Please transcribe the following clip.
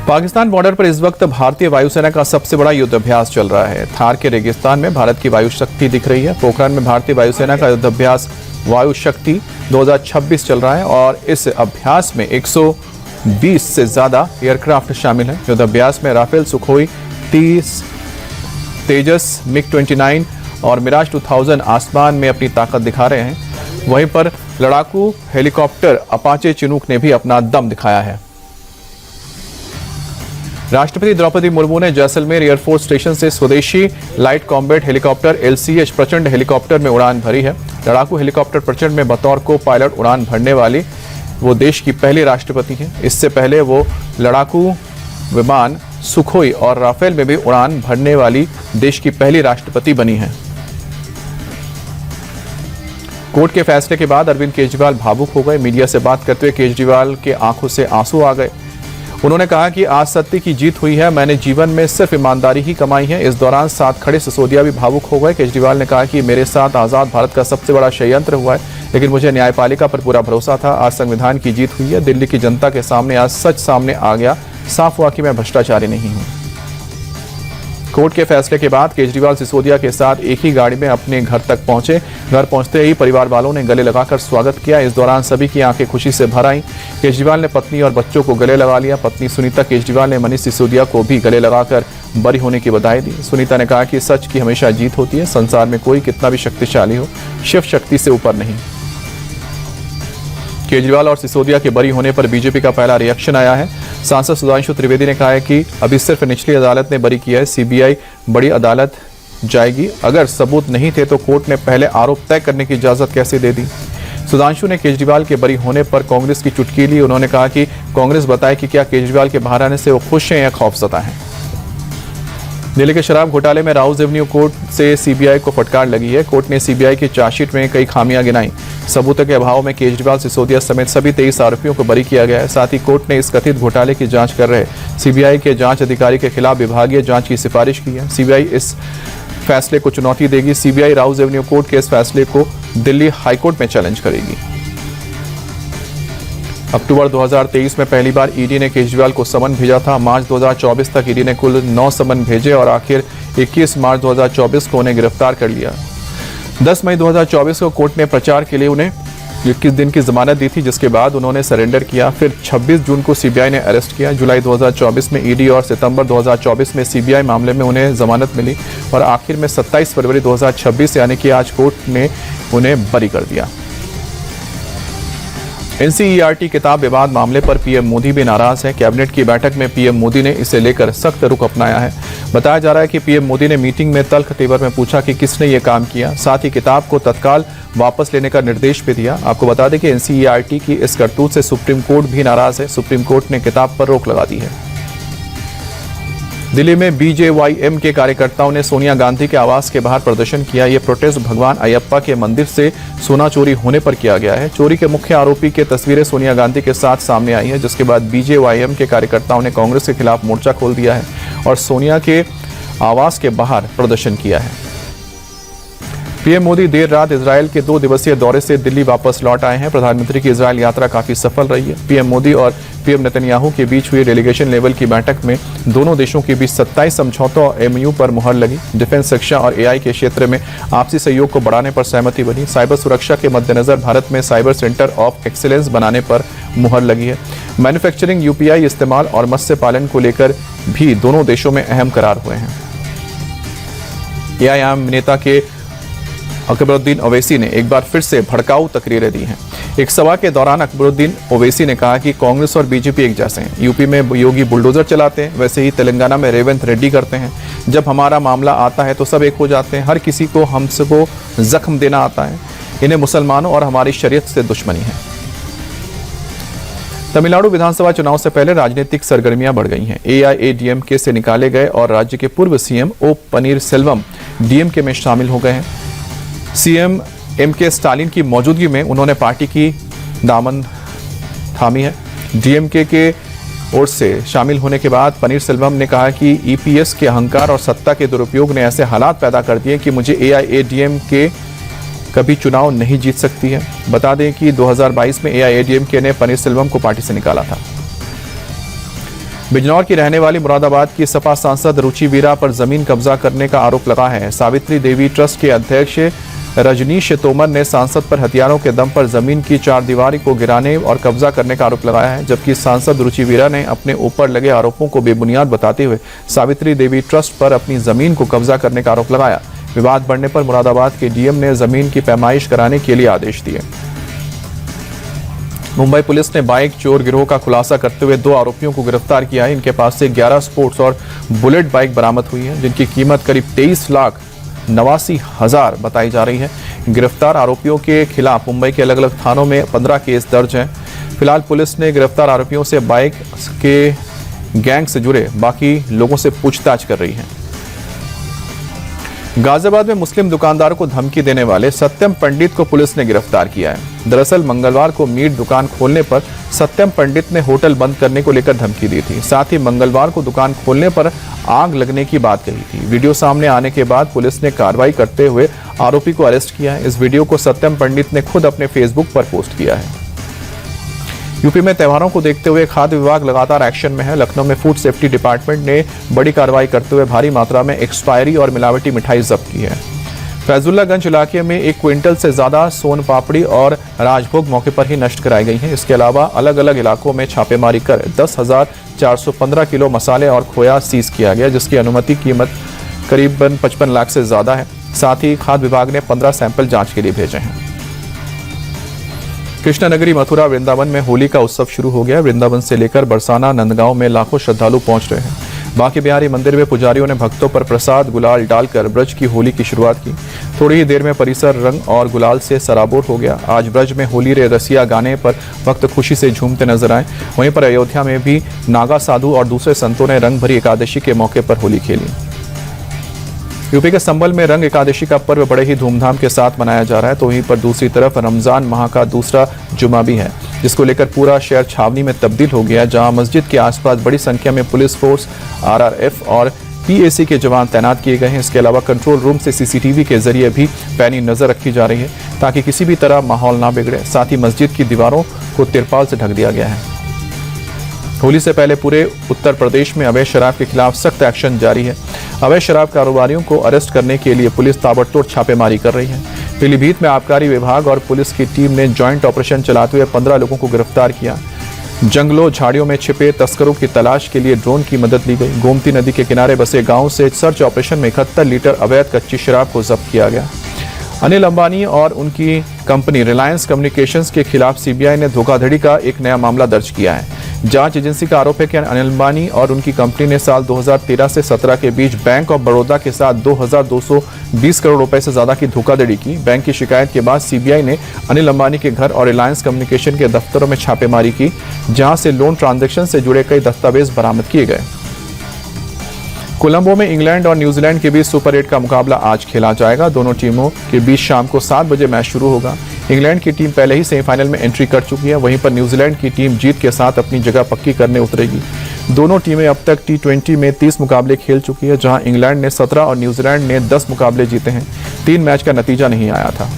Pakistan border पर इस वक्त भारतीय वायुसेना का सबसे बड़ा युद्धाभ्यास चल रहा है। थार के रेगिस्तान में भारत की वायु शक्ति दिख रही है। पोखरण में भारतीय वायुसेना का युद्धाभ्यास वायु शक्ति 2026 चल रहा है और इस अभ्यास में 120 से ज्यादा एयरक्राफ्ट शामिल है। युद्धाभ्यास में राफेल, सुखोई 30, तेजस, मिग-29 और मिराज 2000 आसमान में अपनी ताकत दिखा रहे हैं। वहीं पर लड़ाकू हेलीकॉप्टर अपाचे चिनूक ने भी अपना दम दिखाया है। राष्ट्रपति द्रौपदी मुर्मू ने जैसलमेर एयरफोर्स स्टेशन से स्वदेशी लाइट कॉम्बैट हेलीकॉप्टर LCH प्रचंड हेलीकॉप्टर में उड़ान भरी है। लड़ाकू हेलीकॉप्टर प्रचंड में बतौर को पायलट उड़ान भरने वाली वो देश की पहली राष्ट्रपति हैं। इससे पहले वो लड़ाकू विमान सुखोई और राफेल में भी उड़ान भरने वाली देश की पहली राष्ट्रपति बनी हैं। कोर्ट के फैसले के बाद अरविंद केजरीवाल भावुक हो गए। मीडिया से बात करते हुए केजरीवाल के आंखों से आंसू आ गए। उन्होंने कहा कि आज सत्य की जीत हुई है। मैंने जीवन में सिर्फ ईमानदारी ही कमाई है। इस दौरान साथ खड़े सिसोदिया भी भावुक हो गए। केजरीवाल ने कहा कि मेरे साथ आजाद भारत का सबसे बड़ा षड्यंत्र हुआ है, लेकिन मुझे न्यायपालिका पर पूरा भरोसा था। आज संविधान की जीत हुई है। दिल्ली की जनता के सामने आज सच सामने आ गया। साफ हुआ कि मैं भ्रष्टाचारी नहीं हूं। कोर्ट के फैसले के बाद केजरीवाल सिसोदिया के साथ एक ही गाड़ी में अपने घर तक पहुंचे। घर पहुंचते ही परिवार वालों ने गले लगाकर स्वागत किया। इस दौरान सभी की आंखें खुशी से भर आईं। केजरीवाल ने पत्नी और बच्चों को गले लगा लिया। पत्नी सुनीता केजरीवाल ने मनीष सिसोदिया को भी गले लगाकर बरी होने की बधाई दी। सुनीता ने कहा कि सच की हमेशा जीत होती है। संसार में कोई कितना भी शक्तिशाली हो, शिव शक्ति से ऊपर नहीं। केजरीवाल और सिसोदिया के बरी होने पर बीजेपी का पहला रिएक्शन आया है। सांसद सुधांशु त्रिवेदी ने कहा है कि अभी सिर्फ निचली अदालत ने बरी किया है, सीबीआई बड़ी अदालत जाएगी। अगर सबूत नहीं थे तो कोर्ट ने पहले आरोप तय करने की इजाजत कैसे दे दी। सुधांशु ने केजरीवाल के बरी होने पर कांग्रेस की चुटकी ली। उन्होंने कहा कि कांग्रेस बताए कि क्या केजरीवाल के बाहर आने से वो खुश हैं या खौफजदा हैं। दिल्ली के शराब घोटाले में राउज एवेन्यू कोर्ट से सीबीआई को फटकार लगी है। कोर्ट ने सीबीआई की चार्जशीट में कई खामियां गिनाई। सबूतों के अभाव में केजरीवाल, सिसोदिया समेत सभी 23 आरोपियों को बरी किया गया है। साथ ही कोर्ट ने इस कथित घोटाले की जांच कर रहे सीबीआई के जांच अधिकारी के खिलाफ विभागीय जांच की सिफारिश की है। सीबीआई इस फैसले को चुनौती देगी। सीबीआई राउज एवेन्यू कोर्ट के इस फैसले को दिल्ली हाईकोर्ट में चैलेंज करेगी। अक्टूबर 2023 में पहली बार ईडी ने केजरीवाल को समन भेजा था। मार्च 2024 तक ईडी ने कुल 9 समन भेजे और आखिर 21 मार्च 2024 को उन्हें गिरफ्तार कर लिया। 10 मई 2024 को कोर्ट ने प्रचार के लिए उन्हें 21 दिन की जमानत दी थी, जिसके बाद उन्होंने सरेंडर किया। फिर 26 जून को सीबीआई ने अरेस्ट किया। जुलाई 2024 में ईडी और सितंबर 2024 में सीबीआई मामले में उन्हें जमानत मिली और आखिर में 27 फरवरी 2026 यानी कि आज कोर्ट ने उन्हें बरी कर दिया। NCERT किताब विवाद मामले पर पीएम मोदी भी नाराज है। कैबिनेट की बैठक में पीएम मोदी ने इसे लेकर सख्त रुख अपनाया है। बताया जा रहा है कि पीएम मोदी ने मीटिंग में तल्ख तेवर में पूछा कि किसने ये काम किया। साथ ही किताब को तत्काल वापस लेने का निर्देश भी दिया। आपको बता दें कि NCERT की इस करतूत से सुप्रीम कोर्ट भी नाराज है। सुप्रीम कोर्ट ने किताब पर रोक लगा दी है। दिल्ली में BJYM के कार्यकर्ताओं ने सोनिया गांधी के आवास के बाहर प्रदर्शन किया। ये प्रोटेस्ट भगवान अयप्पा के मंदिर से सोना चोरी होने पर किया गया है। चोरी के मुख्य आरोपी की तस्वीरें सोनिया गांधी के साथ सामने आई है, जिसके बाद BJYM के कार्यकर्ताओं ने कांग्रेस के खिलाफ मोर्चा खोल दिया है और सोनिया के आवास के बाहर प्रदर्शन किया है। पीएम मोदी देर रात इजरायल के 2 दिवसीय दौरे से दिल्ली वापस लौट आए हैं। प्रधानमंत्री की इजरायल यात्रा काफी सफल रही है। पीएम मोदी और पीएम नेतन्याहू के बीच हुई डेलीगेशन लेवल की बैठक में दोनों देशों के बीच 27 समझौतों और MOU पर मुहर लगी। डिफेंस, शिक्षा और AI के क्षेत्र में आपसी सहयोग को बढ़ाने पर सहमति बनी। साइबर सुरक्षा के मद्देनजर भारत में साइबर सेंटर ऑफ एक्सीलेंस बनाने पर मुहर लगी है। मैन्युफैक्चरिंग, UPI इस्तेमाल और मत्स्य पालन को लेकर भी दोनों देशों में अहम करार हुए हैं। AIM नेता के अकबरुद्दीन ओवैसी ने एक बार फिर से भड़काऊ तकरीरें दी हैं। एक सभा के दौरान अकबरुद्दीन ओवैसी ने कहा कि कांग्रेस और बीजेपी एक जैसे हैं। यूपी में योगी बुलडोजर चलाते हैं, वैसे ही तेलंगाना में रेवंत रेड्डी करते हैं। जब हमारा मामला आता है तो सब एक हो जाते हैं। हर किसी को हमको जख्म देना आता है। इन्हें मुसलमानों और हमारी शरीयत से दुश्मनी है। तमिलनाडु विधानसभा चुनाव से पहले राजनीतिक सरगर्मियां बढ़ गई हैं। AIADMK से निकाले गए और राज्य के पूर्व CM O पनीरसेल्वम DMK में शामिल हो गए हैं। CM MK स्टालिन की मौजूदगी में उन्होंने पार्टी की दामन थामी है। DMK के ओर से शामिल होने के बाद पनीरसेल्वम ने कहा कि EPS के अहंकार और सत्ता के दुरुपयोग ने ऐसे हालात पैदा कर दिए कि मुझे AIADMK कभी चुनाव नहीं जीत सकती है। बता दें कि 2022 में AIADMK ने पनीरसेल्वम को पार्टी से निकाला था। बिजनौर की रहने वाली मुरादाबाद की सपा सांसद रुचि वीरा पर जमीन कब्जा करने का आरोप लगा है। सावित्री देवी ट्रस्ट के अध्यक्ष रजनीश तोमर ने सांसद पर हथियारों के दम पर जमीन की चारदीवारी को गिराने और कब्जा करने का आरोप लगाया है, जबकि सांसद रुचि वीरा ने अपने ऊपर लगे आरोपों को बेबुनियाद बताते हुए सावित्री देवी ट्रस्ट पर अपनी जमीन को कब्जा करने का आरोप लगाया। विवाद बढ़ने पर मुरादाबाद के डीएम ने जमीन की पैमाइश कराने के लिए आदेश दिए। मुंबई पुलिस ने बाइक चोर गिरोह का खुलासा करते हुए 2 आरोपियों को गिरफ्तार किया है। इनके पास से 11 स्पोर्ट्स और बुलेट बाइक बरामद हुई है, जिनकी कीमत करीब 23,89,000 बताई जा रही है। गिरफ्तार आरोपियों के खिलाफ मुंबई के अलग अलग थानों में 15 केस दर्ज हैं। फिलहाल पुलिस ने गिरफ्तार आरोपियों से बाइक के गैंग से जुड़े बाकी लोगों से पूछताछ कर रही है। गाजियाबाद में मुस्लिम दुकानदारों को धमकी देने वाले सत्यम पंडित को पुलिस ने गिरफ्तार किया है। दरअसल मंगलवार को मीट दुकान खोलने पर सत्यम पंडित ने होटल बंद करने को लेकर धमकी दी थी। साथ ही मंगलवार को दुकान खोलने पर आग लगने की बात कही थी। वीडियो सामने आने के बाद पुलिस ने कार्रवाई करते हुए आरोपी को अरेस्ट किया है। इस वीडियो को सत्यम पंडित ने खुद अपने फेसबुक पर पोस्ट किया है। यूपी में त्योहारों को देखते हुए खाद्य विभाग लगातार एक्शन में है। लखनऊ में फूड सेफ्टी डिपार्टमेंट ने बड़ी कार्रवाई करते हुए भारी मात्रा में एक्सपायरी और मिलावटी मिठाई जब्त की है। फैजुल्लागंज इलाके में 1 क्विंटल से ज्यादा सोन पापड़ी और राजभोग मौके पर ही नष्ट कराई गई हैं। इसके अलावा अलग अलग इलाकों में छापेमारी कर 10,415 किलो मसाले और खोया सीज किया गया, जिसकी अनुमति कीमत करीबन 55 लाख से ज्यादा है। साथ ही खाद्य विभाग ने 15 सैंपल जांच के लिए भेजे हैं। कृष्णनगरी मथुरा वृंदावन में होली का उत्सव शुरू हो गया। वृंदावन से लेकर बरसाना नंदगांव में लाखों श्रद्धालु पहुंच रहे हैं। बांके बिहारी मंदिर में पुजारियों ने भक्तों पर प्रसाद गुलाल डालकर ब्रज की होली की शुरुआत की। थोड़ी ही देर में परिसर रंग और गुलाल से सराबोर हो गया। आज ब्रज में होली रे रसिया गाने पर भक्त खुशी से झूमते नजर आए। वहीं पर अयोध्या में भी नागा साधु और दूसरे संतों ने रंग भरी एकादशी के मौके पर होली खेली। यूपी के संभल में रंग एकादशी का पर्व बड़े ही धूमधाम के साथ मनाया जा रहा है, तो वहीं पर दूसरी तरफ रमजान माह का दूसरा जुमा भी है, जिसको लेकर पूरा शहर छावनी में तब्दील हो गया, जहां मस्जिद के आसपास बड़ी संख्या में पुलिस फोर्स, आरआरएफ और पीएसी के जवान तैनात किए गए हैं। इसके अलावा कंट्रोल रूम से सीसीटीवी के जरिए भी पैनी नजर रखी जा रही है, ताकि किसी भी तरह माहौल ना बिगड़े। साथ ही मस्जिद की दीवारों को तिरपाल से ढक दिया गया है। होली से पहले पूरे उत्तर प्रदेश में अवैध शराब के खिलाफ सख्त एक्शन जारी है। अवैध शराब कारोबारियों को अरेस्ट करने के लिए पुलिस ताबड़तोड़ छापेमारी कर रही है। पीलीभीत में आबकारी विभाग और पुलिस की टीम ने जॉइंट ऑपरेशन चलाते हुए 15 लोगों को गिरफ्तार किया। जंगलों झाड़ियों में छिपे तस्करों की तलाश के लिए ड्रोन की मदद ली गई। गोमती नदी के किनारे बसे गांव से सर्च ऑपरेशन में 71 लीटर अवैध कच्ची शराब को जब्त किया गया। अनिल अंबानी और उनकी कंपनी रिलायंस कम्युनिकेशंस के खिलाफ सीबीआई ने धोखाधड़ी का एक नया मामला दर्ज किया है। जांच एजेंसी का आरोप है कि अनिल अंबानी और उनकी कंपनी ने साल 2013 से 17 के बीच बैंक ऑफ बड़ौदा के साथ 2,220 करोड़ रुपए से ज्यादा की धोखाधड़ी की। बैंक की शिकायत के बाद सीबीआई ने अनिल अंबानी के घर और रिलायंस कम्युनिकेशन के दफ्तरों में छापेमारी की, जहां से लोन ट्रांजैक्शन से जुड़े कई दस्तावेज बरामद किए गए। कोलंबो में इंग्लैंड और न्यूजीलैंड के बीच सुपर 8 का मुकाबला आज खेला जाएगा। दोनों टीमों के बीच शाम को 7 बजे मैच शुरू होगा। इंग्लैंड की टीम पहले ही सेमीफाइनल में एंट्री कर चुकी है, वहीं पर न्यूजीलैंड की टीम जीत के साथ अपनी जगह पक्की करने उतरेगी। दोनों टीमें अब तक T20 में 30 मुकाबले खेल चुकी है, जहां इंग्लैंड ने 17 और न्यूजीलैंड ने 10 मुकाबले जीते हैं। 3 मैच का नतीजा नहीं आया था।